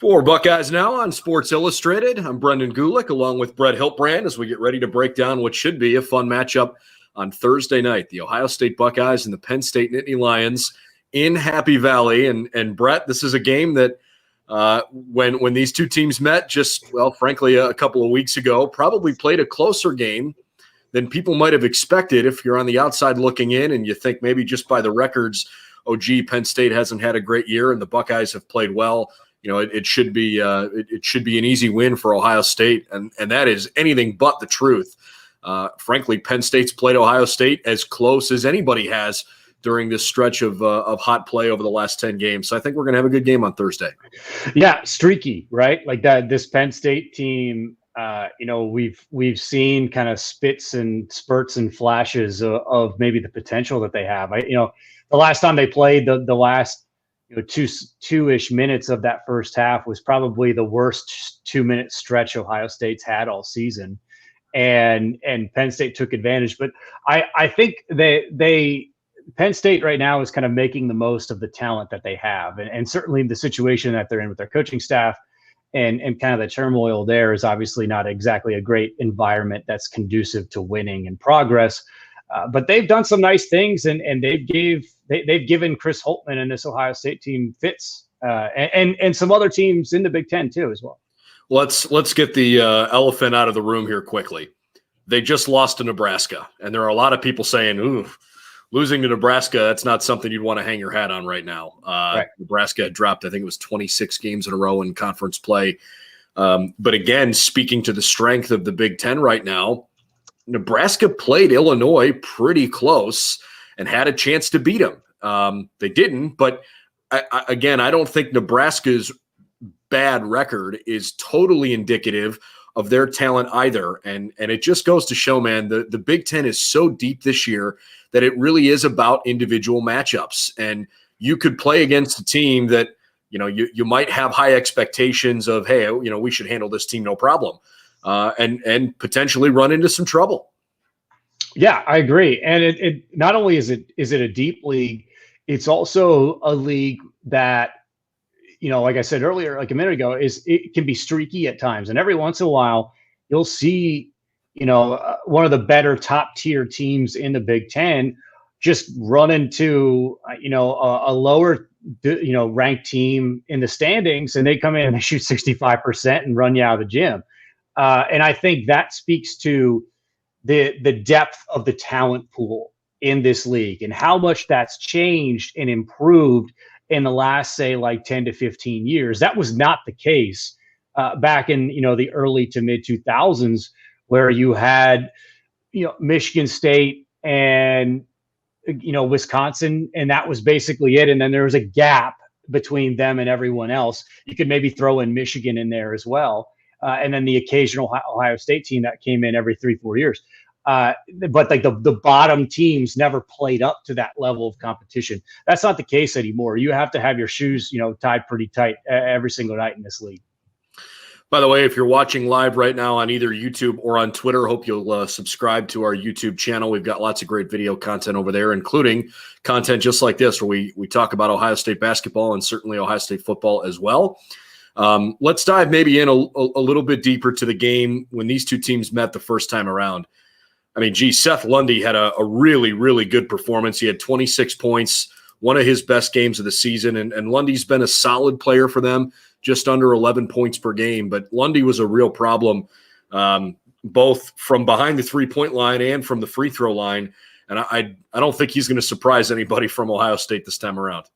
For Buckeyes Now on Sports Illustrated, I'm Brendan Gulick along with Brett Hiltbrand as we get ready to break down what should be a fun matchup on Thursday night. The Ohio State Buckeyes and the Penn State Nittany Lions in Happy Valley. And Brett, this is a game that when these two teams met frankly, a couple of weeks ago, probably played a closer game than people might have expected if you're on the outside looking in and you think maybe just by the records, Penn State hasn't had a great year and the Buckeyes have played well. You know, it should be an easy win for Ohio State, and that is anything but the truth. Frankly, Penn State's played Ohio State as close as anybody has during this stretch of hot play over the last 10 games. So I think we're going to have a good game on Thursday. Yeah, streaky, right? Like that. This Penn State team, we've seen kind of spits and spurts and flashes of maybe the potential that they have. The last time they played, the last two-ish minutes of that first half was probably the worst 2-minute stretch Ohio State's had all season, and Penn State took advantage. But I think Penn State right now is kind of making the most of the talent that they have, and certainly the situation that they're in with their coaching staff and kind of the turmoil there is obviously not exactly a great environment that's conducive to winning and progress. But they've done some nice things, and they've given Chris Holtmann and this Ohio State team fits, and some other teams in the Big Ten too as well. Let's get the elephant out of the room here quickly. They just lost to Nebraska, and there are a lot of people saying, "Ooh, losing to Nebraska, that's not something you'd want to hang your hat on right now." Right. Nebraska had dropped, I think it was 26 games in a row in conference play. But again, speaking to the strength of the Big Ten right now, Nebraska played Illinois pretty close and had a chance to beat them. They didn't, but I don't think Nebraska's bad record is totally indicative of their talent either. And it just goes to show, man, the Big Ten is so deep this year that it really is about individual matchups. And you could play against a team that, you might have high expectations of, hey, we should handle this team no problem. And potentially run into some trouble. Yeah, I agree. And it not only is it a deep league, it's also a league that, like I said earlier, like a minute ago, it can be streaky at times. And every once in a while, you'll see, one of the better top tier teams in the Big Ten just run into, a lower, ranked team in the standings, and they come in and they shoot 65% and run you out of the gym. And I think that speaks to the depth of the talent pool in this league and how much that's changed and improved in the last, say, like 10 to 15 years. That was not the case back in, the early to mid 2000s, where you had, Michigan State and, Wisconsin, and that was basically it. And then there was a gap between them and everyone else. You could maybe throw in Michigan in there as well. And then the occasional Ohio State team that came in every 3-4 years. But like the bottom teams never played up to that level of competition. That's not the case anymore. You have to have your shoes, tied pretty tight every single night in this league. By the way, if you're watching live right now on either YouTube or on Twitter, hope you'll subscribe to our YouTube channel. We've got lots of great video content over there, including content just like this, where we talk about Ohio State basketball and certainly Ohio State football as well. Let's dive maybe in a little bit deeper to the game when these two teams met the first time around. I mean, Seth Lundy had a really, really good performance. He had 26 points, one of his best games of the season, and Lundy's been a solid player for them, just under 11 points per game. But Lundy was a real problem, both from behind the three-point line and from the free throw line. And I don't think he's going to surprise anybody from Ohio State this time around.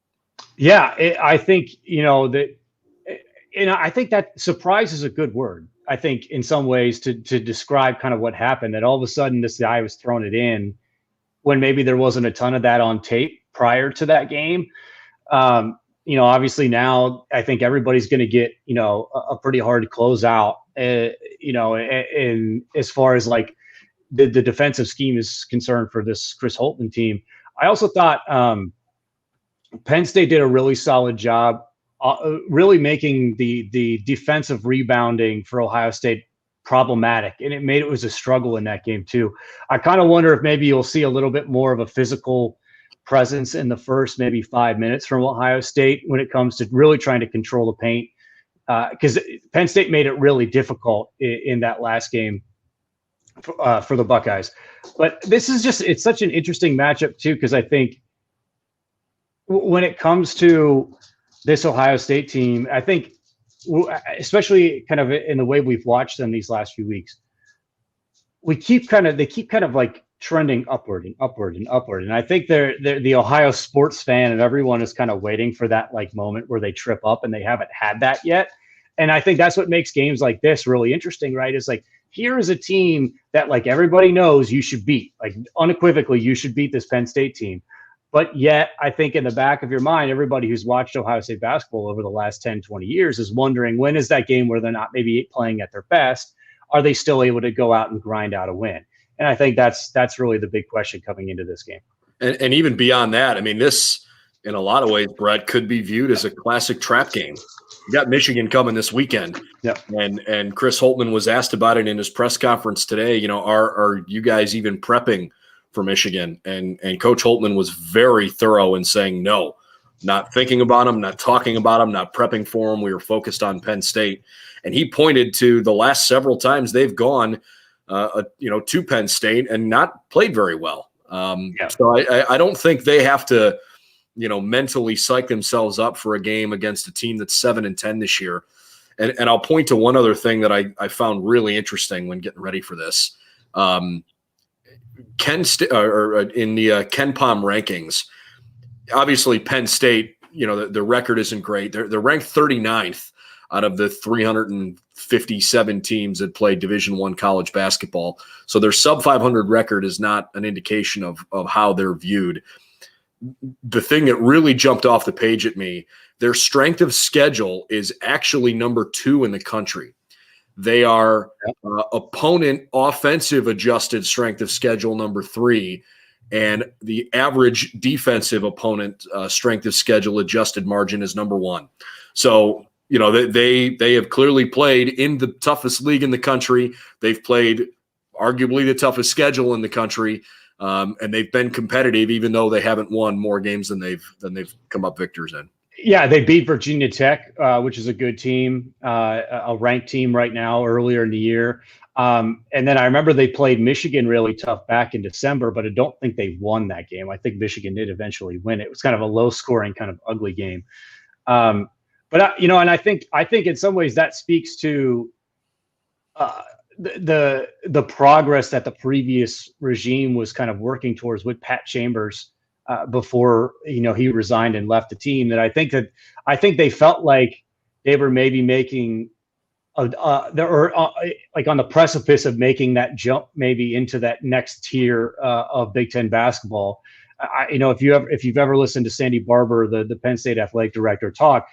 Yeah, I think, I think that surprise is a good word. I think in some ways to describe kind of what happened, that all of a sudden this guy was throwing it in when maybe there wasn't a ton of that on tape prior to that game. Obviously now I think everybody's going to get, a pretty hard closeout, in as far as like the defensive scheme is concerned for this Chris Holtmann team. I also thought Penn State did a really solid job really making the defensive rebounding for Ohio State problematic, and it was a struggle in that game too. I kind of wonder if maybe you'll see a little bit more of a physical presence in the first maybe 5 minutes from Ohio State when it comes to really trying to control the paint because Penn State made it really difficult in that last game for the Buckeyes. But this is it's such an interesting matchup too, because I think when it comes to this Ohio State team, I think, especially kind of in the way we've watched them these last few weeks, they keep kind of like trending upward and upward and upward. And I think they're the Ohio sports fan and everyone is kind of waiting for that like moment where they trip up, and they haven't had that yet. And I think that's what makes games like this really interesting, right? It's like, here is a team that like everybody knows you should beat, like unequivocally, you should beat this Penn State team. But yet I think in the back of your mind, everybody who's watched Ohio State basketball over the last 10, 20 years is wondering, when is that game where they're not maybe playing at their best? Are they still able to go out and grind out a win? And I think that's really the big question coming into this game. And even beyond that, I mean, this, in a lot of ways, Brett, could be viewed as a classic trap game. You got Michigan coming this weekend. Yep. And Chris Holtmann was asked about it in his press conference today. You know, are you guys even prepping for Michigan? And Coach Holtmann was very thorough in saying no, not thinking about them, not talking about them, not prepping for them. We were focused on Penn State. And he pointed to the last several times they've gone, to Penn State and not played very well. So I don't think they have to, mentally psych themselves up for a game against a team that's 7-10 this year. And I'll point to one other thing that I found really interesting when getting ready for this. In the Ken Pom rankings, obviously Penn State, the record isn't great. They're ranked 39th out of the 357 teams that play Division I college basketball. So their sub 500 record is not an indication of how they're viewed. The thing that really jumped off the page at me, their strength of schedule is actually number 2 in the country. They are opponent offensive adjusted strength of schedule number 3, and the average defensive opponent strength of schedule adjusted margin is number 1. So, they have clearly played in the toughest league in the country. They've played arguably the toughest schedule in the country. And they've been competitive, even though they haven't won more games than they've come up victors in. Yeah, they beat Virginia Tech, which is a good team, a ranked team right now, earlier in the year. And then I remember they played Michigan really tough back in December, but I don't think they won that game. I think Michigan did eventually win it. It was kind of a low-scoring, kind of ugly game. And I think in some ways that speaks to the progress that the previous regime was kind of working towards with Pat Chambers before he resigned and left the team. That I think they felt like they were maybe making like on the precipice of making that jump maybe into that next tier of Big Ten basketball. If you've ever listened to Sandy Barber, the Penn State athletic director, talk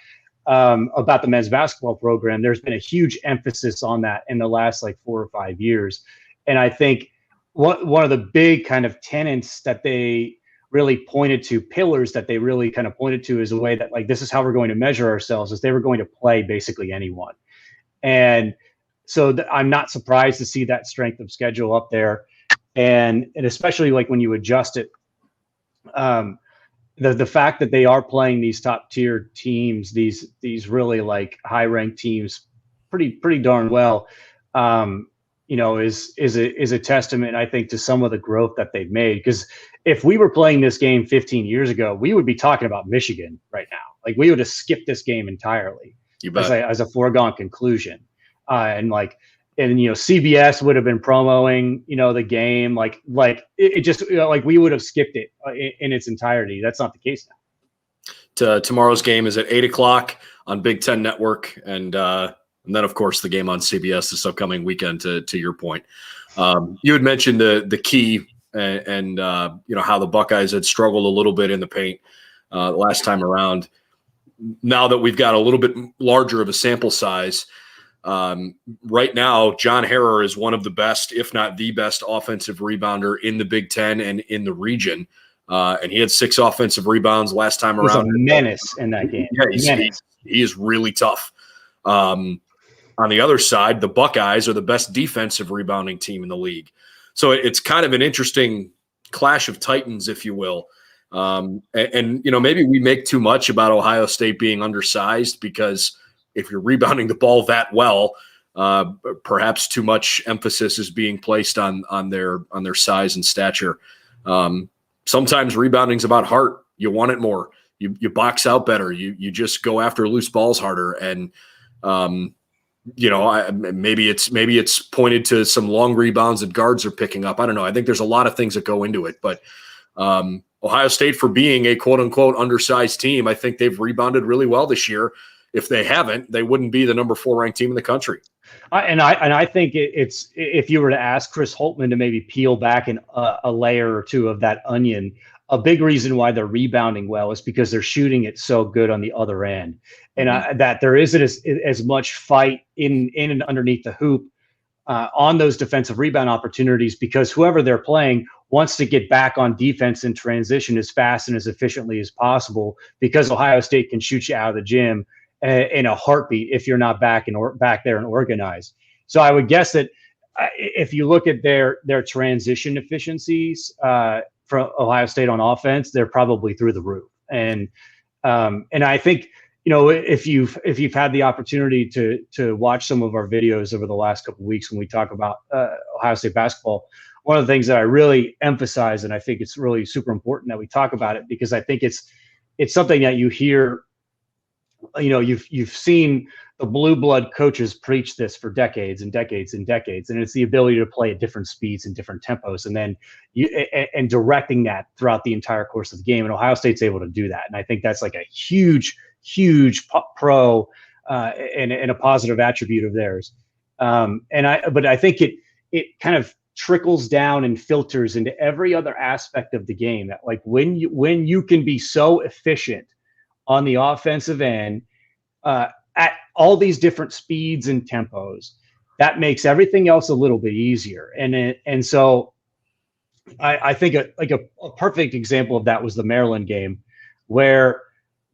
about the men's basketball program, there's been a huge emphasis on that in the last 4 or 5 years. And I think one of the big kind of tenets that they really pointed to, pillars that they really kind of pointed to, is a way that this is how we're going to measure ourselves, is they were going to play basically anyone. And so I'm not surprised to see that strength of schedule up there. And especially when you adjust it, the fact that they are playing these top tier teams, these really high ranked teams, pretty darn well, is a testament, I think, to some of the growth that they've made. Because if we were playing this game 15 years ago, we would be talking about Michigan right now. We would have skipped this game entirely as a foregone conclusion. And CBS would have been promoting, the game, it just we would have skipped it in its entirety. That's not the case now. Tomorrow's game is at 8:00 on Big Ten Network, and then of course the game on CBS this upcoming weekend. To your point, you had mentioned the key and how the Buckeyes had struggled a little bit in the paint last time around. Now that we've got a little bit larger of a sample size. Right now, John Harrer is one of the best, if not the best, offensive rebounder in the Big Ten and in the region. And he had 6 offensive rebounds last time around. He's a menace in that game. Yeah, he is really tough. On the other side, the Buckeyes are the best defensive rebounding team in the league. So it's kind of an interesting clash of titans, if you will. And maybe we make too much about Ohio State being undersized because if you're rebounding the ball that well, perhaps too much emphasis is being placed on their size and stature. Sometimes rebounding's about heart. You want it more. You box out better. You just go after loose balls harder. And maybe it's pointed to some long rebounds that guards are picking up. I don't know. I think there's a lot of things that go into it, but Ohio State, for being a quote unquote undersized team, I think they've rebounded really well this year. If they haven't, they wouldn't be the number 4 ranked team in the country. I think it's, if you were to ask Chris Holtmann to maybe peel back a layer or two of that onion, a big reason why they're rebounding well is because they're shooting it so good on the other end, and that there isn't as much fight in and underneath the hoop on those defensive rebound opportunities, because whoever they're playing wants to get back on defense in transition as fast and as efficiently as possible, because Ohio State can shoot you out of the gym in a heartbeat if you're not back there and organized. So I would guess that if you look at their transition efficiencies for Ohio State on offense, they're probably through the roof. And I think, if you've had the opportunity to watch some of our videos over the last couple of weeks when we talk about Ohio State basketball, one of the things that I really emphasize, and I think it's really super important that we talk about it, because I think it's something that you hear. You've seen the blue blood coaches preach this for decades and decades and decades, and it's the ability to play at different speeds and different tempos, and then and directing that throughout the entire course of the game. And Ohio State's able to do that, and I think that's like a huge pro and a positive attribute of theirs. But I think it kind of trickles down and filters into every other aspect of the game. That, like, when you can be so efficient on the offensive end at all these different speeds and tempos, that makes everything else a little bit easier. And so I think a perfect example of that was the Maryland game, where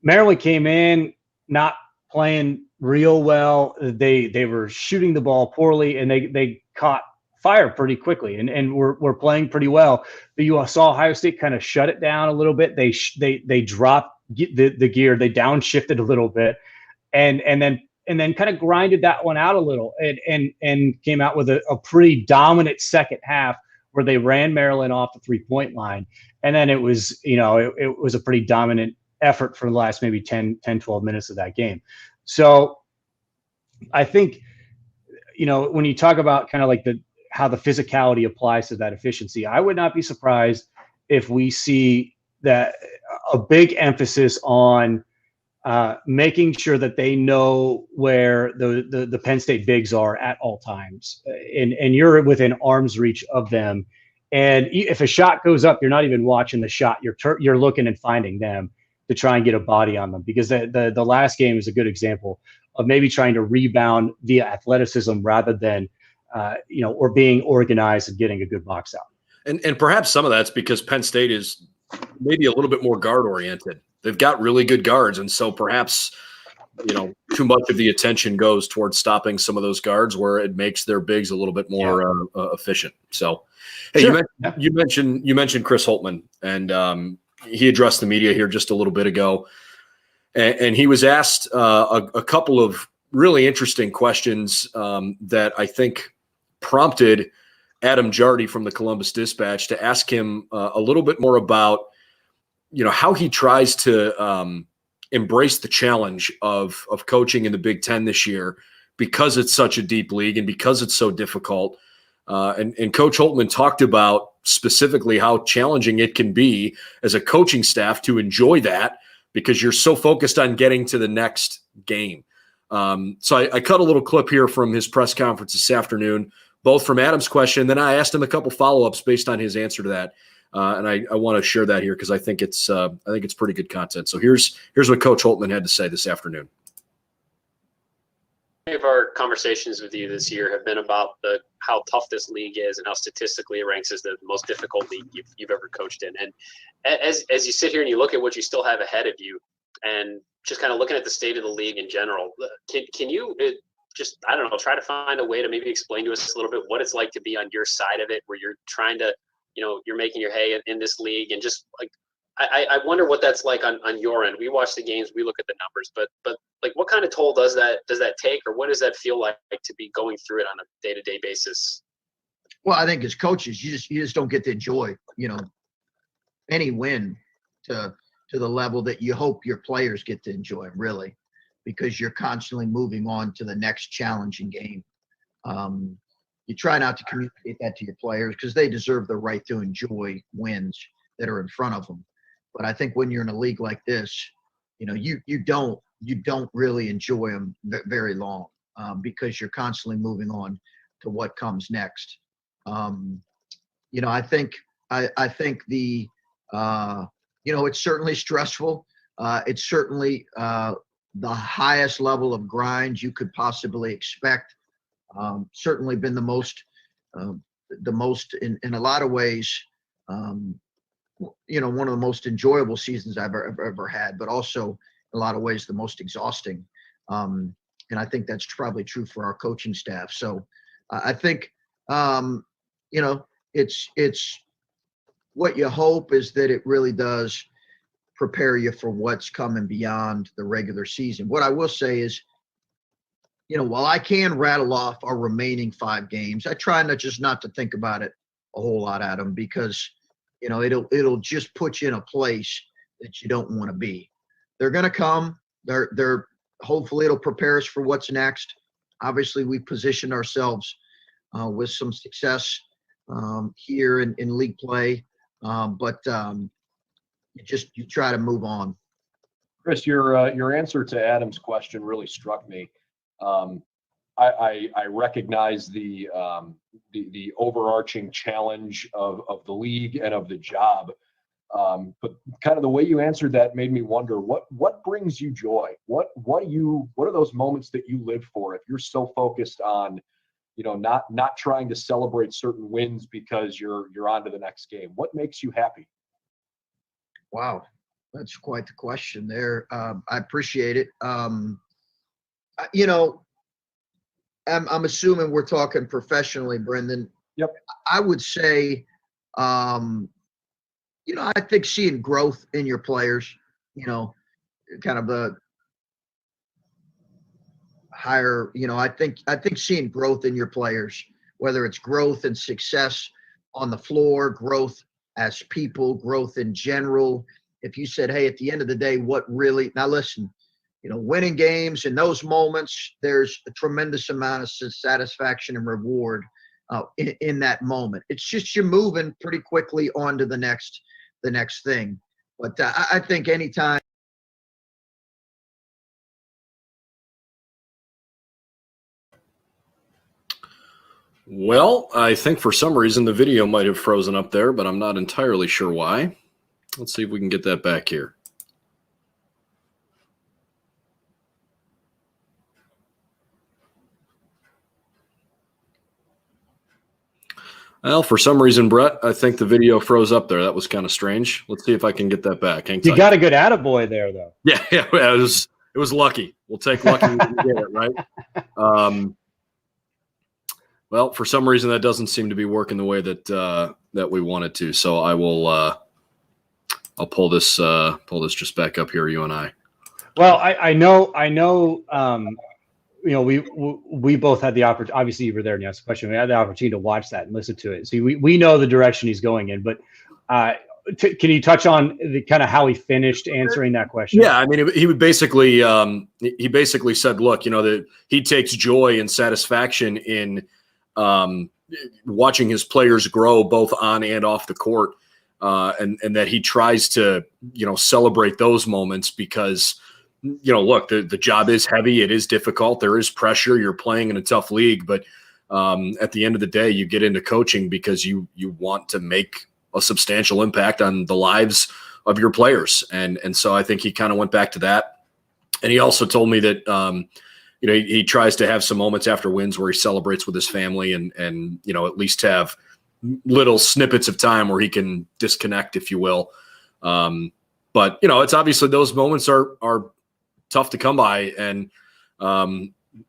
Maryland came in not playing real well. They were shooting the ball poorly, and they caught fire pretty quickly, and were playing pretty well. But you saw Ohio State kind of shut it down a little bit. They dropped the gear, they downshifted a little bit, and then kind of grinded that one out a little, and came out with a pretty dominant second half where they ran Maryland off the 3-point line. And then it was a pretty dominant effort for the last maybe 10-12 minutes of that game. So I think, when you talk about kind of like how the physicality applies to that efficiency, I would not be surprised if we see that a big emphasis on making sure that they know where the Penn State bigs are at all times, and you're within arm's reach of them. And if a shot goes up, you're not even watching the shot. You're looking and finding them to try and get a body on them, because the last game is a good example of maybe trying to rebound via athleticism rather than or being organized and getting a good box out. And perhaps some of that's because Penn State is maybe a little bit more guard oriented. They've got really good guards, and so perhaps too much of the attention goes towards stopping some of those guards, where it makes their bigs a little bit more efficient. So, hey, sure. you mentioned Chris Holtmann, and he addressed the media here just a little bit ago, and he was asked a couple of really interesting questions that I think prompted Adam Jardy from the Columbus Dispatch to ask him a little bit more about, how he tries to embrace the challenge of coaching in the Big Ten this year, because it's such a deep league and because it's so difficult. And Coach Holtmann talked about specifically how challenging it can be as a coaching staff to enjoy that, because you're so focused on getting to the next game. So I cut a little clip here from his press conference this afternoon, both from Adam's question, then I asked him a couple follow-ups based on his answer to that. And I want to share that here because I think it's pretty good content. So here's what Coach Holtmann had to say this afternoon. Many of our conversations with you this year have been about how tough this league is and how statistically it ranks as the most difficult league you've ever coached in. And as you sit here and you look at what you still have ahead of you, and just kind of looking at the state of the league in general, can you just, I don't know, try to find a way to maybe explain to us a little bit what it's like to be on your side of it, where you're trying to, you're making your hay in this league, and just like I wonder what that's like on your end. We watch the games, we look at the numbers, but like what kind of toll does that take, or what does that feel like to be going through it on a day-to-day basis? Well, I think as coaches, you just don't get to enjoy, any win to the level that you hope your players get to enjoy, really, because you're constantly moving on to the next challenging game. You try not to communicate that to your players because they deserve the right to enjoy wins that are in front of them. But I think when you're in a league like this, you don't really enjoy them very long because you're constantly moving on to what comes next. I think the it's certainly stressful. It's certainly the highest level of grind you could possibly expect. Certainly been the most in a lot of ways, one of the most enjoyable seasons I've ever had, but also in a lot of ways the most exhausting. And I think that's probably true for our coaching staff. So I think, it's what you hope is that it really does prepare you for what's coming beyond the regular season. What I will say is, while I can rattle off our remaining 5 games, I try not to think about it a whole lot, Adam, because, it'll just put you in a place that you don't want to be. They're going to come. They're hopefully it'll prepare us for what's next. Obviously, we positioned ourselves with some success here in league play, but you try to move on. Chris, your answer to Adam's question really struck me. I recognize the overarching challenge of the league and of the job, but kind of the way you answered that made me wonder what brings you joy. What are those moments that you live for? If you're so focused on, not trying to celebrate certain wins because you're on to the next game, what makes you happy? Wow, that's quite the question there. I appreciate it. I'm assuming we're talking professionally, Brendan. Yep. I would say, I think seeing growth in your players, kind of the higher, I think seeing growth in your players, whether it's growth and success on the floor, growth as people, growth in general. If you said, hey, at the end of the day, now listen, winning games in those moments, there's a tremendous amount of satisfaction and reward in that moment. It's just you're moving pretty quickly on to the next thing. But I think anytime. Well, I think for some reason the video might have frozen up there, but I'm not entirely sure why. Let's see if we can get that back here. Well, for some reason, Brett, I think the video froze up there. That was kind of strange. Let's see if I can get that back. Hang tight. You got a good attaboy there, though. Yeah, it was lucky. We'll take lucky when we get it, right? Well, for some reason, that doesn't seem to be working the way that we want it to. So I will I'll pull this just back up here, you and I. Well, I know. We both had the opportunity. Obviously, you were there and you asked the question. We had the opportunity to watch that and listen to it. So we know the direction he's going in. But can you touch on the kind of how he finished answering that question? Yeah, I mean, he would basically said, look, that he takes joy and satisfaction in watching his players grow both on and off the court, and that he tries to celebrate those moments because. Look, the job is heavy. It is difficult. There is pressure. You're playing in a tough league. But at the end of the day, you get into coaching because you want to make a substantial impact on the lives of your players. And so I think he kind of went back to that. And he also told me that, he tries to have some moments after wins where he celebrates with his family and at least have little snippets of time where he can disconnect, if you will. But, it's obviously those moments are tough to come by, and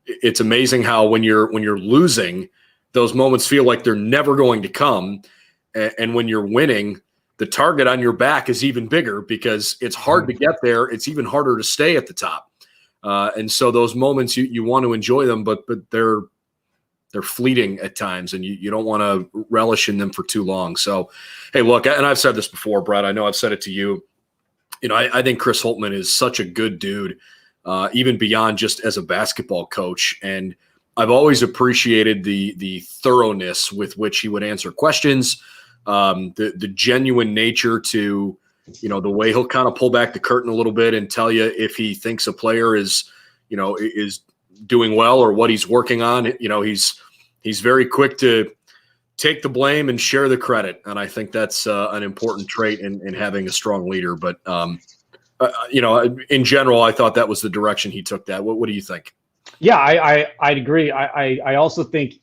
it's amazing how when you're losing, those moments feel like they're never going to come, and when you're winning, the target on your back is even bigger because it's hard to get there. It's even harder to stay at the top. And so those moments you want to enjoy them, but they're fleeting at times, and you don't want to relish in them for too long. So, hey, look, and I've said this before, Brett, I know I've said it to you. I think Chris Holtmann is such a good dude, even beyond just as a basketball coach. And I've always appreciated the thoroughness with which he would answer questions, the genuine nature to, the way he'll kind of pull back the curtain a little bit and tell you if he thinks a player is doing well or what he's working on. He's very quick to take the blame and share the credit. And I think that's an important trait in having a strong leader. But, in general, I thought that was the direction he took that. What do you think? Yeah, I'd agree. I also think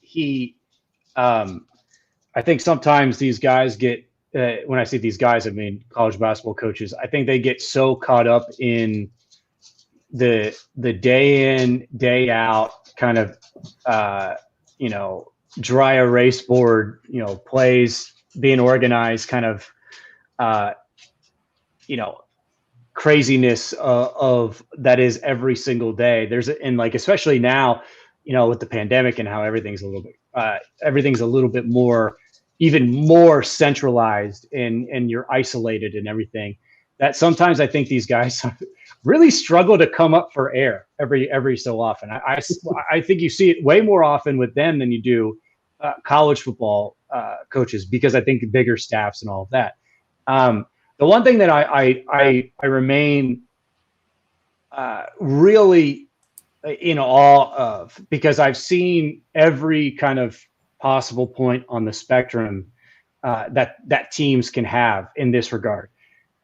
I think sometimes these guys get, when I say these guys, I mean college basketball coaches, I think they get so caught up in the day in, day out kind of, dry erase board, plays being organized kind of, craziness of that is every single day. Especially now, with the pandemic and how everything's a little bit more, even more centralized and you're isolated and everything, that sometimes I think these guys really struggle to come up for air every so often. I think you see it way more often with them than you do college football coaches, because I think bigger staffs and all of that. The one thing that I remain really in awe of, because I've seen every kind of possible point on the spectrum that teams can have in this regard.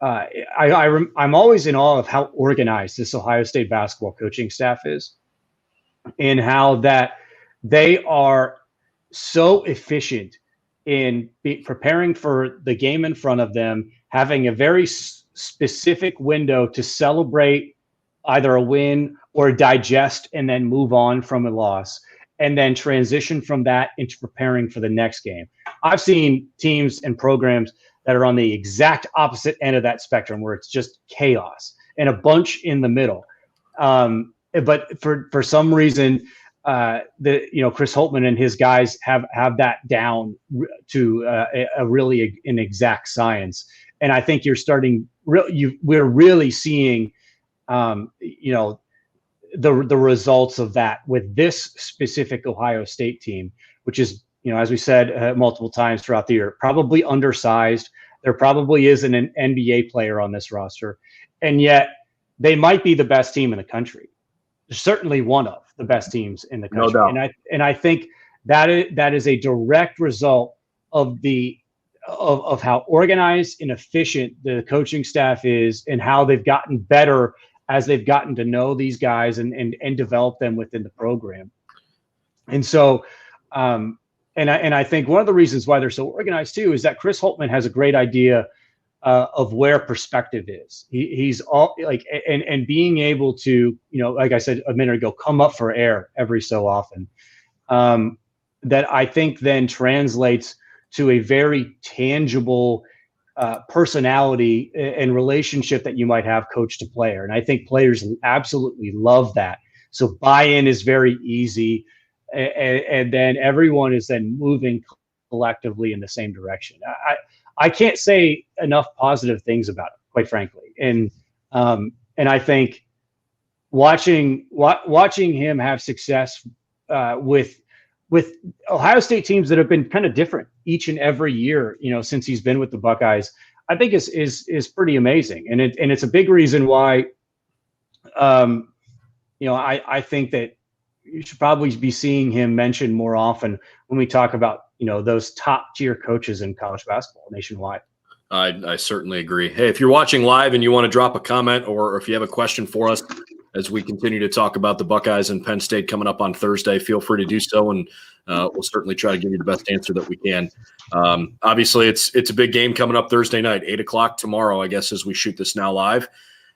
I'm always in awe of how organized this Ohio State basketball coaching staff is, and how that they are so efficient in preparing for the game in front of them, having a very specific window to celebrate either a win or digest and then move on from a loss, and then transition from that into preparing for the next game. I've seen teams and programs that are on the exact opposite end of that spectrum, where it's just chaos and a bunch in the middle. But for some reason, Chris Holtmann and his guys have that down to an exact science. And I think we're really seeing, the results of that with this specific Ohio State team, which is, as we said multiple times throughout the year, probably undersized. There probably isn't an NBA player on this roster, and yet they might be the best team in the country. Certainly one of the best teams in the country. No doubt. And I think that is a direct result of of how organized and efficient the coaching staff is, and how they've gotten better as they've gotten to know these guys and develop them within the program. And so, and I think one of the reasons why they're so organized too is that Chris Holtmann has a great idea of where perspective is. He's all and being able to, like I said a minute ago, come up for air every so often. That I think then translates to a very tangible personality and relationship that you might have coach to player. And I think players absolutely love that. So buy-in is very easy. And then everyone is then moving collectively in the same direction. I can't say enough positive things about it, quite frankly. And I think watching him have success with Ohio State teams that have been kind of different each and every year, since he's been with the Buckeyes, I think is pretty amazing. And it's a big reason why, I think that you should probably be seeing him mentioned more often when we talk about, those top tier coaches in college basketball nationwide. I certainly agree. Hey, if you're watching live and you want to drop a comment, or if you have a question for us as we continue to talk about the Buckeyes and Penn State coming up on Thursday, feel free to do so, and we'll certainly try to give you the best answer that we can. Obviously, it's a big game coming up Thursday night, 8:00 tomorrow, I guess, as we shoot this now live.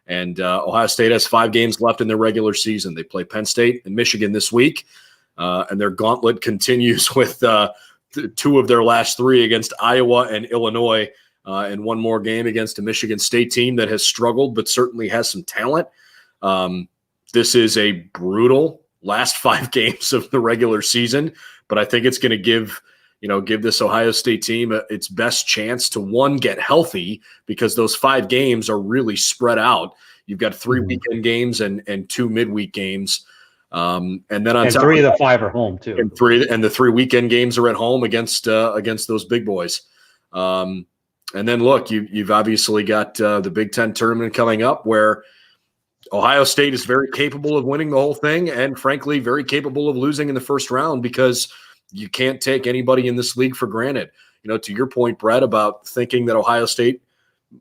And Ohio State has 5 games left in their regular season. They play Penn State and Michigan this week, and their gauntlet continues with 2 of their last 3 against Iowa and Illinois and one more game against a Michigan State team that has struggled but certainly has some talent. This is a brutal last 5 games of the regular season, but I think it's going to give this Ohio State team its best chance to, one, get healthy, because those 5 games are really spread out. You've got 3 weekend games and 2 midweek games. And then on top 3 of the 5 are home too. And the 3 weekend games are at home against those big boys. And then look, you've obviously got the Big Ten tournament coming up, where Ohio State is very capable of winning the whole thing, and frankly, very capable of losing in the first round, because you can't take anybody in this league for granted. To your point, Brett, about thinking that Ohio State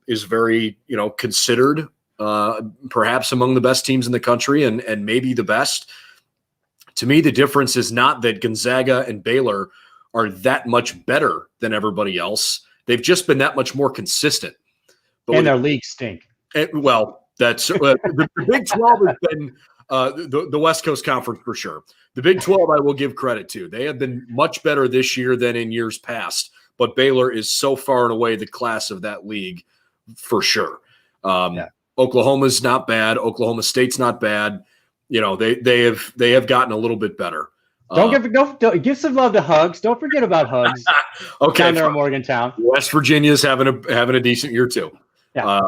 is very, considered perhaps among the best teams in the country and maybe the best. To me, the difference is not that Gonzaga and Baylor are that much better than everybody else. They've just been that much more consistent. And their league stink. That's the Big 12 has been the West Coast Conference for sure. The Big 12, I will give credit to. They have been much better this year than in years past, but Baylor is so far and away the class of that league for sure. Oklahoma's not bad. Oklahoma State's not bad. They have gotten a little bit better. Don't give some love to Hugs. Don't forget about Hugs. Okay, down there in Morgantown. West Virginia's having a decent year too. Yeah.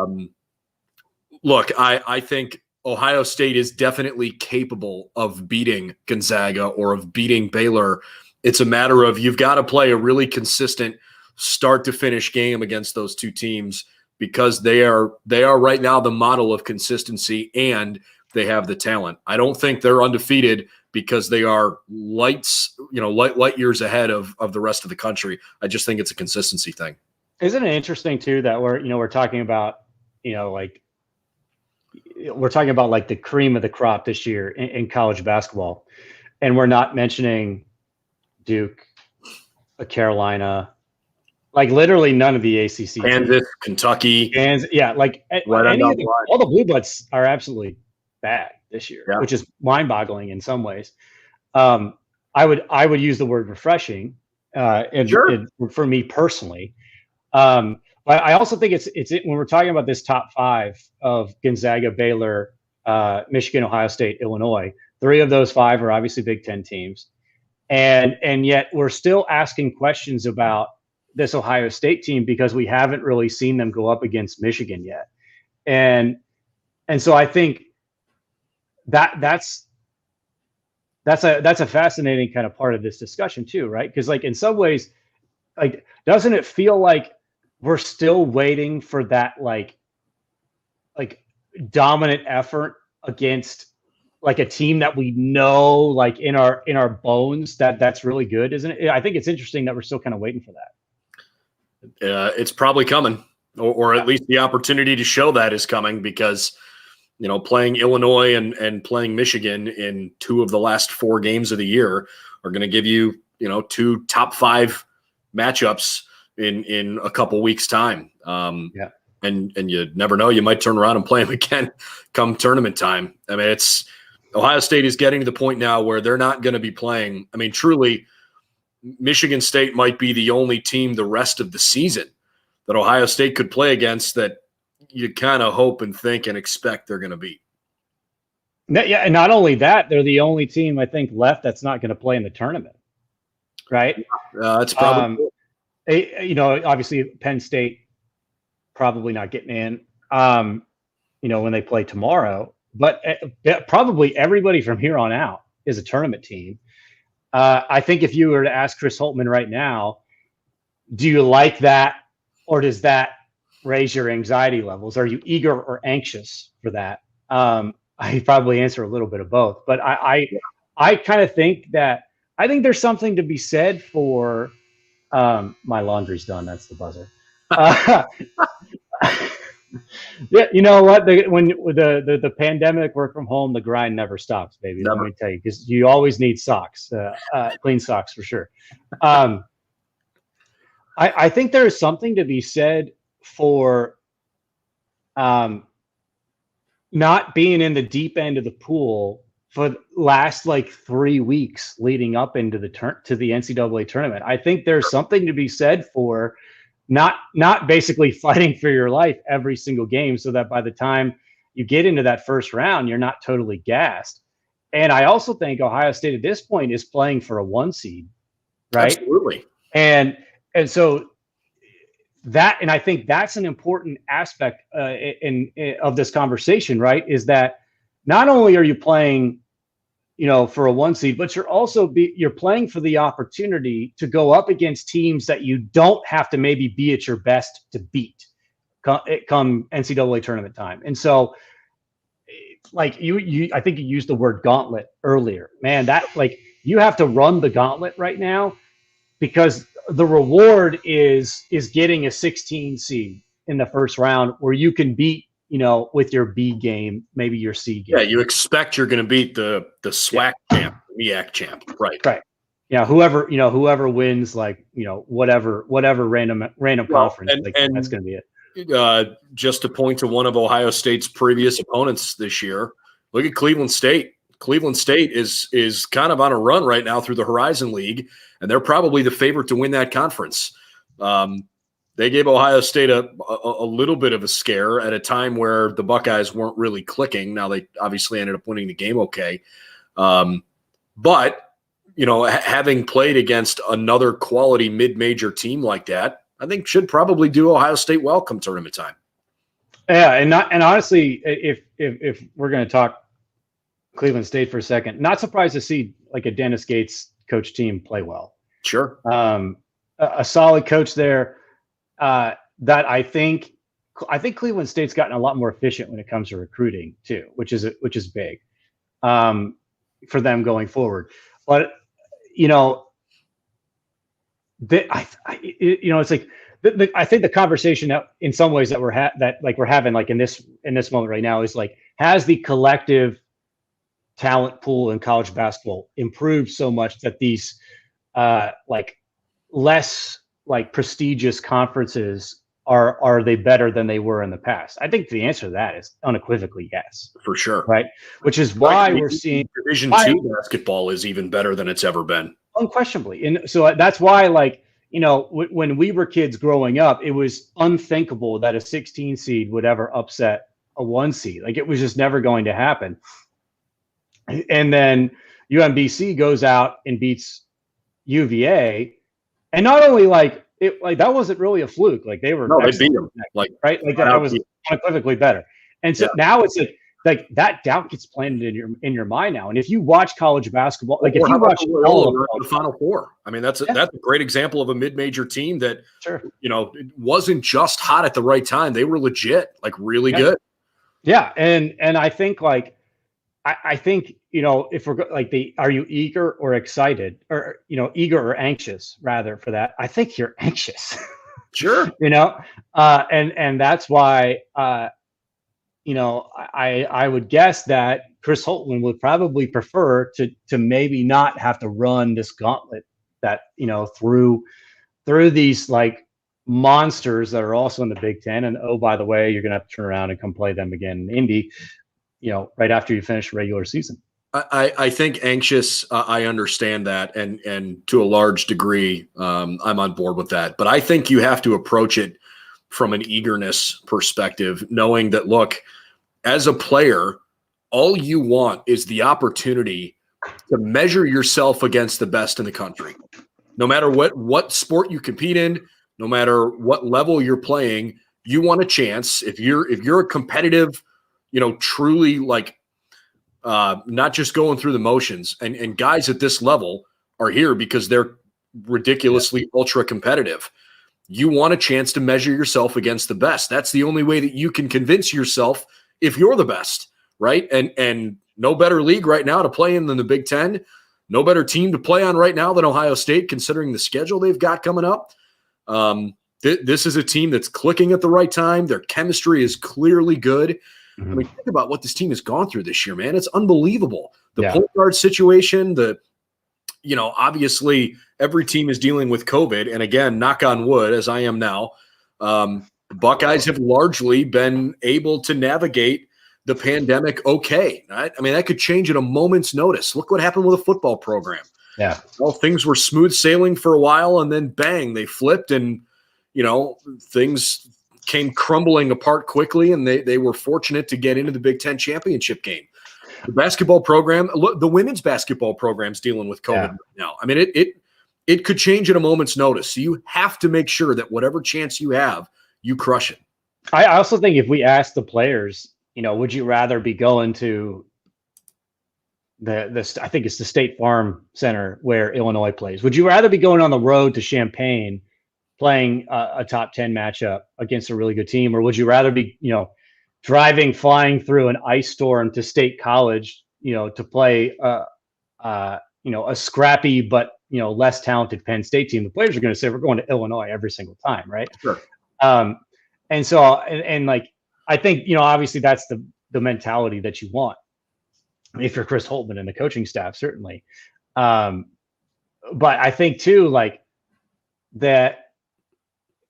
Look, I think Ohio State is definitely capable of beating Gonzaga or of beating Baylor. It's a matter of, you've got to play a really consistent start to finish game against those two teams, because they are right now the model of consistency, and they have the talent. I don't think they're undefeated because they are light years ahead of the rest of the country. I just think it's a consistency thing. Isn't it interesting too that we're talking about, we're talking about like the cream of the crop this year in college basketball, and we're not mentioning Duke, Carolina, like literally none of the ACC Kansas, teams. Kentucky, Kansas, right all the Blue Bloods are absolutely bad this year, which is mind-boggling in some ways. I would use the word refreshing, for me personally. But I also think it's when we're talking about this top 5 of Gonzaga, Baylor, Michigan, Ohio State, Illinois, 3 of those 5 are obviously Big Ten teams, and yet we're still asking questions about this Ohio State team because we haven't really seen them go up against Michigan yet, and so I think that's a fascinating kind of part of this discussion too, right? Because like in some ways, like doesn't it feel like we're still waiting for that like dominant effort against like a team that we know like in our bones that's really good, isn't it? I think it's interesting that we're still kind of waiting for that. It's probably coming, or at least the opportunity to show that is coming, because playing Illinois and playing Michigan in 2 of the last 4 games of the year are going to give you 2 top 5 matchups in a couple weeks time. And you never know, you might turn around and play them again come tournament time. I mean, Ohio State is getting to the point now where they're not going to be playing. I mean, truly, Michigan State might be the only team the rest of the season that Ohio State could play against that you kind of hope and think and expect they're going to beat. Yeah, and not only that, they're the only team I think left that's not going to play in the tournament, right? It's probably obviously Penn State probably not getting in, when they play tomorrow. But probably everybody from here on out is a tournament team. I think if you were to ask Chris Holtmann right now, do you like that, or does that raise your anxiety levels? Are you eager or anxious for that? I probably answer a little bit of both. But I kind of think that there's something to be said for. My laundry's done. That's the buzzer. Yeah, you know what? When the pandemic, work from home, the grind never stops, baby. Never. Let me tell you, because you always need socks, clean socks for sure. I think there is something to be said for not being in the deep end of the pool for the last like 3 weeks leading up into to the NCAA tournament. I think there's something to be said for not basically fighting for your life every single game, so that by the time you get into that first round, you're not totally gassed. And I also think Ohio State at this point is playing for a 1 seed, right? Absolutely. And so that, and I think that's an important aspect of this conversation, right? Is that not only are you playing, for a 1 seed, but you're playing for the opportunity to go up against teams that you don't have to maybe be at your best to beat come NCAA tournament time. And so, like I think you used the word gauntlet earlier, man. That you have to run the gauntlet right now, because the reward is getting a 16 seed in the first round where you can beat, with your B game, maybe your C game. Yeah, you expect you're going to beat the SWAC champ, the MEAC champ, right? Right. Yeah, whoever wins, whatever random conference, and that's going to be it. Just to point to one of Ohio State's previous opponents this year, look at Cleveland State. Cleveland State is kind of on a run right now through the Horizon League, and they're probably the favorite to win that conference. They gave Ohio State a little bit of a scare at a time where the Buckeyes weren't really clicking. Now they obviously ended up winning the game okay. But, having played against another quality mid-major team like that, I think should probably do Ohio State well come tournament time. Yeah, and honestly, if we're going to talk Cleveland State for a second, not surprised to see a Dennis Gates coach team play well. Sure. A solid coach there. That I think Cleveland State's gotten a lot more efficient when it comes to recruiting too, which is big for them going forward. But it's like I think the conversation that in some ways that we're having in this moment right now is has the collective talent pool in college basketball improved so much that these less prestigious conferences are they better than they were in the past? I think the answer to that is unequivocally yes. For sure. Right. Which is why we're seeing Division II basketball is even better than it's ever been. Unquestionably. And so that's why when we were kids growing up, it was unthinkable that a 16 seed would ever upset a 1 seed. It was just never going to happen. And then UMBC goes out and beats UVA. And not only that wasn't really a fluke. They were they beat them. Right. That was unequivocally better. And so now it's that doubt gets planted in your mind now. And if you watch college basketball, if you watch the Final Four, I mean that's a great example of a mid-major team that it wasn't just hot at the right time. They were legit, really good. Yeah, and I think I think if we're are you eager or excited, or eager or anxious rather for that? I think you're anxious. Sure. And that's why I would guess that Chris Holtman would probably prefer to maybe not have to run this gauntlet that through these monsters that are also in the Big Ten, and oh, by the way, you're gonna have to turn around and come play them again in Indy, right after you finish the regular season. I think anxious. I understand that, and to a large degree, I'm on board with that. But I think you have to approach it from an eagerness perspective, knowing that, look, as a player, all you want is the opportunity to measure yourself against the best in the country. No matter what sport you compete in, no matter what level you're playing, you want a chance. If you're a competitive, truly not just going through the motions, and guys at this level are here because they're ridiculously ultra competitive. You want a chance to measure yourself against the best. That's the only way that you can convince yourself if you're the best, right? And no better league right now to play in than the Big Ten. No better team to play on right now than Ohio State, considering the schedule they've got coming up. This is a team that's clicking at the right time. Their chemistry is clearly good. Mm-hmm. I mean, think about what this team has gone through this year, man. It's unbelievable. The point guard situation, obviously every team is dealing with COVID. And again, knock on wood, as I am now, the Buckeyes have largely been able to navigate the pandemic okay. Right? I mean, that could change at a moment's notice. Look what happened with the football program. Yeah. Well, things were smooth sailing for a while, and then bang, they flipped, and things came crumbling apart quickly, and they were fortunate to get into the Big Ten championship game. The basketball program, the women's basketball program's dealing with COVID right now. I mean, it could change at a moment's notice. So you have to make sure that whatever chance you have, you crush it. I also think if we ask the players, would you rather be going to I think it's the State Farm Center where Illinois plays. Would you rather be going on the road to Champaign playing a top 10 matchup against a really good team? Or would you rather be, flying through an ice storm to State College, to play, a scrappy, but, less talented Penn State team? The players are going to say, we're going to Illinois every single time. Right. Sure. And so, I think, obviously that's the mentality that you want if you're Chris Holtmann and the coaching staff, certainly. But I think too, that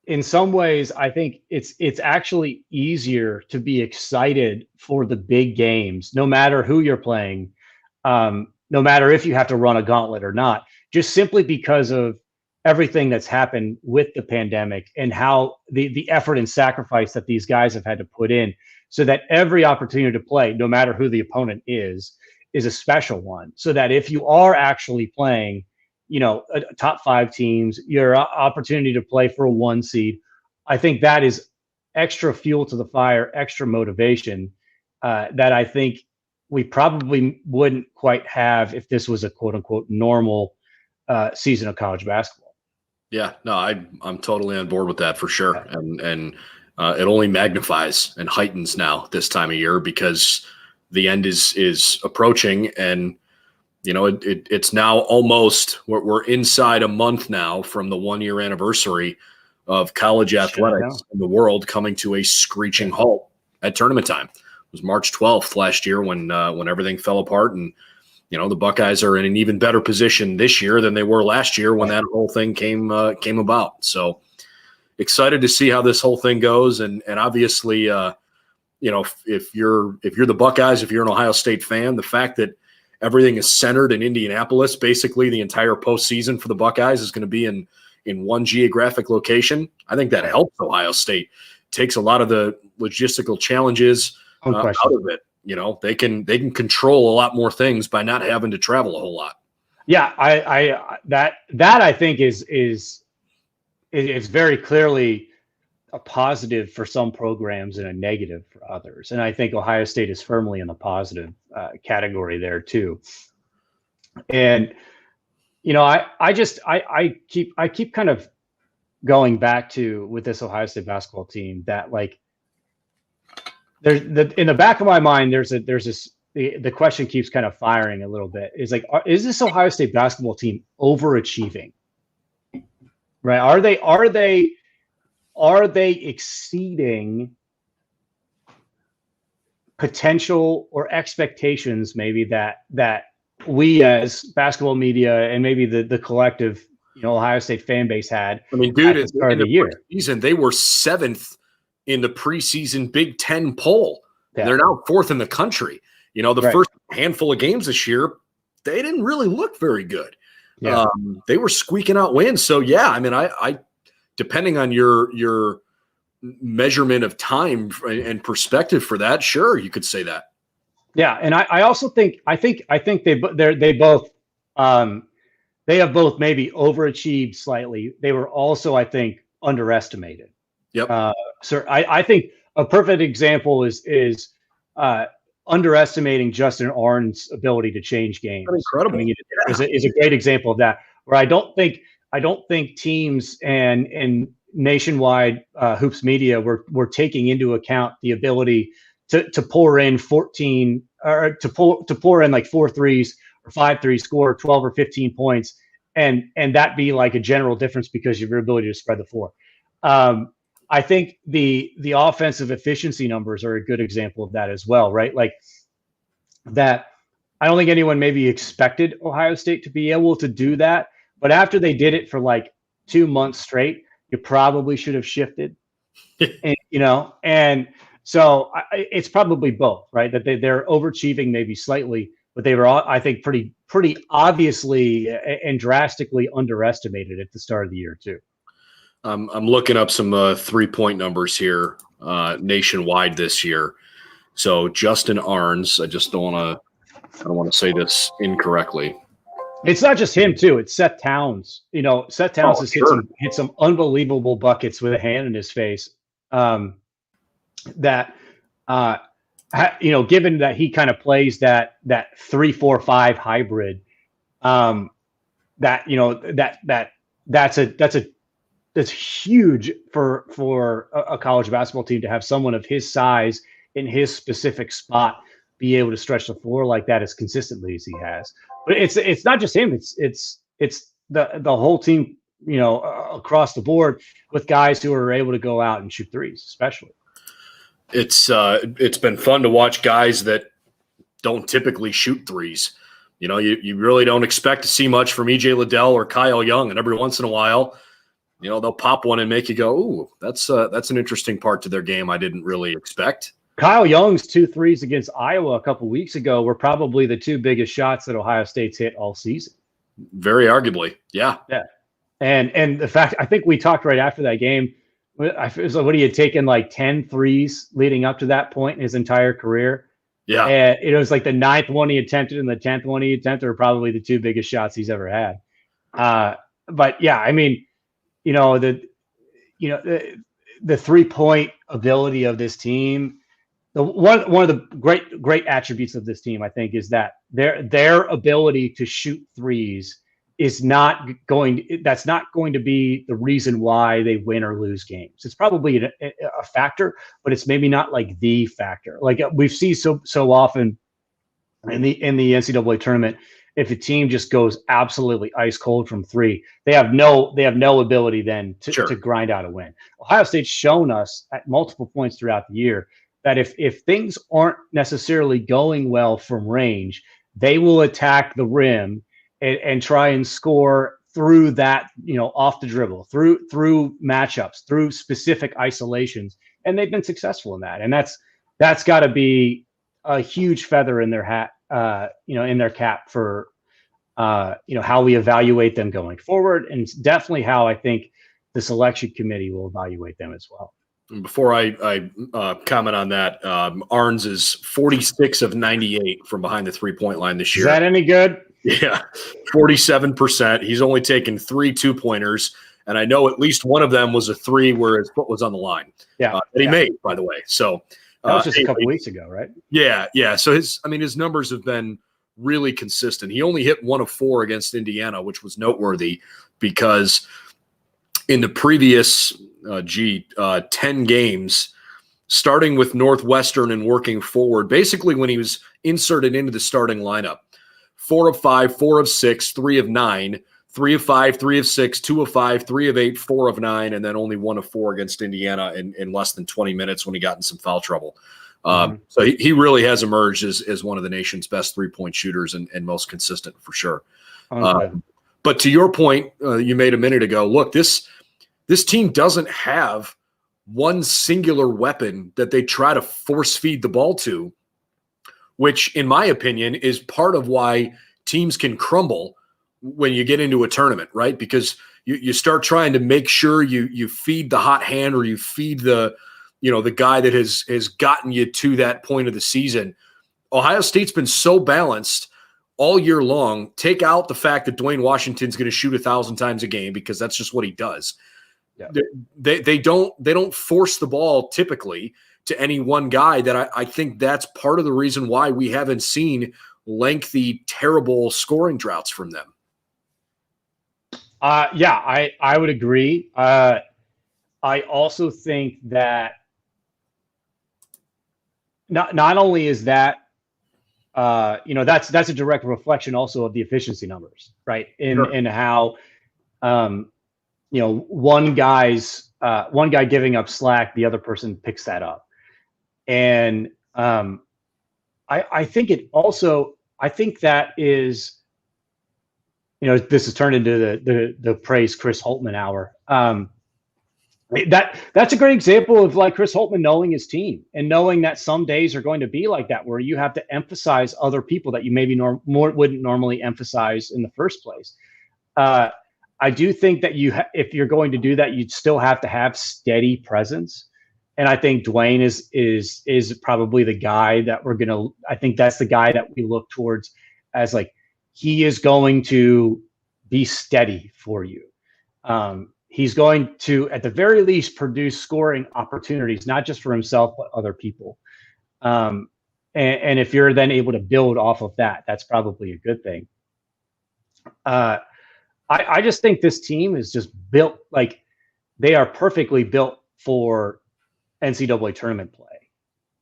in some ways, I think it's actually easier to be excited for the big games, no matter who you're playing, no matter if you have to run a gauntlet or not, just simply because of everything that's happened with the pandemic and how the effort and sacrifice that these guys have had to put in, so that every opportunity to play, no matter who the opponent is a special one. So that if you are actually playing, a top 5 teams, your opportunity to play for a 1 seed, I think that is extra fuel to the fire, extra motivation that I think we probably wouldn't quite have if this was a quote unquote normal season of college basketball. Yeah, no, I'm totally on board with that for sure. And it only magnifies and heightens now this time of year because the end is approaching, and it's now almost we're inside a month now from the 1-year anniversary of college athletics in the world coming to a screeching halt at tournament time. It was March 12th last year when everything fell apart, and the Buckeyes are in an even better position this year than they were last year when that whole thing came about. So excited to see how this whole thing goes, and obviously, if you're the Buckeyes, if you're an Ohio State fan, the fact that everything is centered in Indianapolis, basically the entire postseason for the Buckeyes is going to be in one geographic location. I think that helps Ohio State. Takes a lot of the logistical challenges out of it. They can control a lot more things by not having to travel a whole lot. Yeah, that I think is very clearly a positive for some programs and a negative for others. And I think Ohio State is firmly in the positive category there too. And, I keep kind of going back to with this Ohio State basketball team that in the back of my mind, the question keeps kind of firing a little bit. Is is this Ohio State basketball team overachieving? Right? Are they exceeding potential or expectations maybe that we as basketball media and maybe the collective, Ohio State fan base had? I mean, dude, at the start of the year. Season, they were 7th in the preseason Big Ten poll. Yeah. They're now 4th in the country. The first handful of games this year, they didn't really look very good. Yeah. They were squeaking out wins. So yeah, I mean, I depending on your measurement of time and perspective for that, sure, you could say that. Yeah, and I also think they both have both maybe overachieved slightly. They were also, I think, underestimated. Yep. So I think a perfect example is underestimating Justin Arne's ability to change games. That's incredible. I mean, is a great example of that. Where I don't think teams and nationwide hoops media were taking into account the ability to pour in 14 or to pour in like 4 threes or 5 threes, score 12 or 15 points, and that be like a general difference because of your ability to spread the floor. I think the offensive efficiency numbers are a good example of that as well, right? Like that. I don't think anyone maybe expected Ohio State to be able to do that, but after they did it for like 2 months straight, you probably should have shifted, and so it's probably both, right? That they're overachieving maybe slightly, but they were, I think, pretty obviously and drastically underestimated at the start of the year too. I'm looking up some 3-point numbers here nationwide this year. So Justin Arns, I don't want to say this incorrectly. It's not just him too. It's Seth Towns. Seth Towns has hit some unbelievable buckets with a hand in his face. Given that he kind of plays that 3-4-5 hybrid, that's huge for a college basketball team to have someone of his size in his specific spot be able to stretch the floor like that as consistently as he has. But it's not just him. It's the whole team, across the board with guys who are able to go out and shoot threes, especially. It's been fun to watch guys that don't typically shoot threes. You really don't expect to see much from EJ Liddell or Kyle Young, and every once in a while, they'll pop one and make you go, "Ooh, that's an interesting part to their game I didn't really expect." Kyle Young's 2 threes against Iowa a couple weeks ago were probably the 2 biggest shots that Ohio State's hit all season. Very arguably, yeah. And the fact, I think we talked right after that game. It was like, what, he had taken like 10 threes leading up to that point in his entire career. Yeah, and it was like the 9th one he attempted and the 10th one he attempted are probably the 2 biggest shots he's ever had. But yeah, I mean, the 3-point ability of this team. One of the great attributes of this team, I think, is that their ability to shoot threes that's not going to be the reason why they win or lose games. It's probably a factor, but it's maybe not like the factor. Like we've seen so often in the NCAA tournament, if a team just goes absolutely ice cold from 3, they have no ability then to grind out a win. Ohio State's shown us at multiple points throughout the year that if things aren't necessarily going well from range, they will attack the rim and try and score through that, off the dribble, through matchups, through specific isolations. And they've been successful in that. And that's got to be a huge feather in their hat, in their cap for, how we evaluate them going forward. And it's definitely how I think the selection committee will evaluate them as well. Before I comment on that, Arns is 46 of 98 from behind the 3-point line this year. Is that any good? Yeah, 47%. He's only taken 3 2-pointers, and I know at least one of them was a 3 where his foot was on the line. Yeah, that he made, by the way. So that was just a couple weeks ago, right? Yeah. So his numbers have been really consistent. He only hit 1 of 4 against Indiana, which was noteworthy because in the previous 10 games, starting with Northwestern and working forward, basically when he was inserted into the starting lineup, 4 of 5, 4 of 6, 3 of 9, 3 of 5, 3 of 6, 2 of 5, 3 of 8, 4 of 9, and then only 1 of 4 against Indiana in less than 20 minutes when he got in some foul trouble. So he really has emerged as one of the nation's best 3-point shooters and most consistent for sure. But to your point, you made a minute ago, look, this team doesn't have one singular weapon that they try to force feed the ball to, which in my opinion is part of why teams can crumble when you get into a tournament, right? Because you start trying to make sure you feed the hot hand or you feed the guy that has gotten you to that point of the season. Ohio State's been so balanced all year long. Take out the fact that Dwayne Washington's going to shoot 1,000 times a game because that's just what he does. Yeah. They don't force the ball typically to any one guy. That I think that's part of the reason why we haven't seen lengthy, terrible scoring droughts from them. I would agree. I also think that not only is that that's a direct reflection also of the efficiency numbers, right? In how one guy giving up slack, the other person picks that up. And I think that is, this has turned into the praise Chris Holtmann hour. That's a great example of like Chris Holtmann knowing his team and knowing that some days are going to be like that, where you have to emphasize other people that you maybe wouldn't normally emphasize in the first place. I do think that if you're going to do that, you'd still have to have steady presence. And I think Dwayne is probably the guy that I think that's the guy that we look towards as like, he is going to be steady for you. He's going to, at the very least, produce scoring opportunities, not just for himself, but other people. And if you're then able to build off of that, that's probably a good thing. I just think this team is just built, like, they are perfectly built for NCAA tournament play.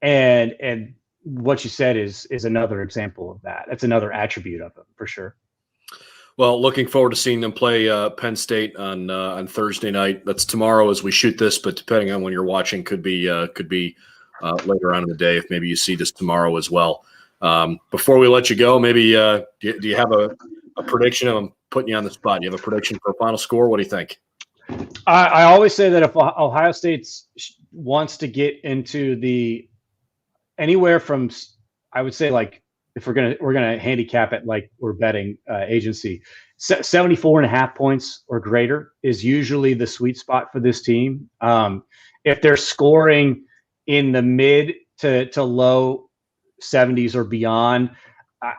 And what you said is another example of that. That's another attribute of them for sure. Well, looking forward to seeing them play Penn State on Thursday night. That's tomorrow as we shoot this, but depending on when you're watching, could be later on in the day if maybe you see this tomorrow as well. Before we let you go, maybe do you have a prediction? I'm putting you on the spot. Do you have a prediction for a final score? What do you think? I always say that if Ohio State wants to get into the anywhere from, I would say, like, if we're gonna handicap it like we're betting agency, 74.5 points or greater is usually the sweet spot for this team. If they're scoring in the mid to low 70s or beyond,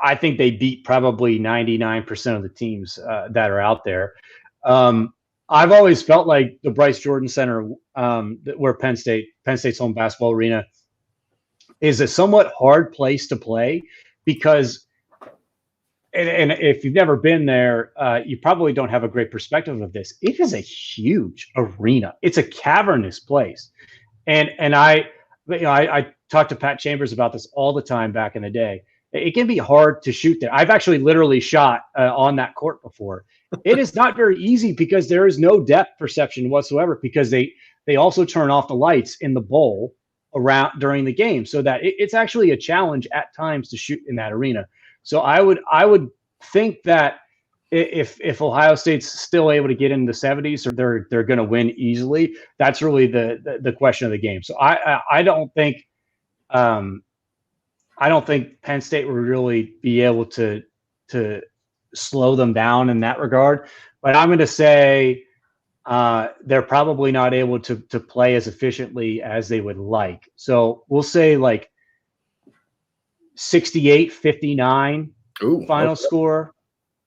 I think they beat probably 99% of the teams that are out there. I've always felt like the Bryce Jordan Center, where Penn State's home basketball arena, is a somewhat hard place to play because, and if you've never been there, you probably don't have a great perspective of this. It is a huge arena. It's a cavernous place, and I talked to Pat Chambers about this all the time back in the day. It can be hard to shoot there. I've actually literally shot on that court before. It is not very easy because there is no depth perception whatsoever, because they also turn off the lights in the bowl around during the game, so that it's actually a challenge at times to shoot in that arena. So I would think that if Ohio State's still able to get in the 70s, or they're going to win easily, that's really the question of the game. So I don't think Penn State will really be able to slow them down in that regard. But I'm going to say they're probably not able to play as efficiently as they would like. So we'll say like 68-59 final score,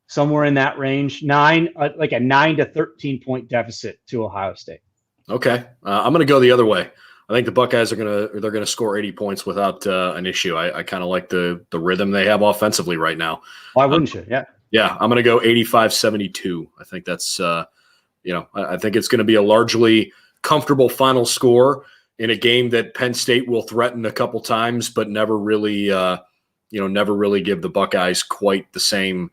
somewhere in that range. Like a 9 to 13 point deficit to Ohio State. Okay, I'm going to go the other way. I think the Buckeyes they're going to score 80 points without an issue. I kind of like the rhythm they have offensively right now. Why wouldn't you? Yeah. Yeah, I'm going to go 85-72. I think that's I think it's going to be a largely comfortable final score in a game that Penn State will threaten a couple times, but never really give the Buckeyes quite the same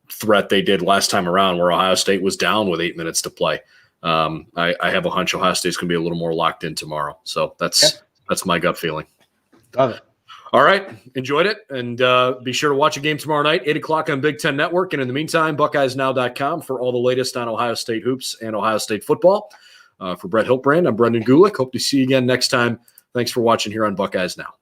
threat they did last time around, where Ohio State was down with 8 minutes to play. I have a hunch Ohio State's going to be a little more locked in tomorrow. So that's my gut feeling. Love it. All right. Enjoyed it. And be sure to watch a game tomorrow night, 8 o'clock on Big Ten Network. And in the meantime, BuckeyesNow.com for all the latest on Ohio State hoops and Ohio State football. For Brett Hiltbrand, I'm Brendan Gulick. Hope to see you again next time. Thanks for watching here on Buckeyes Now.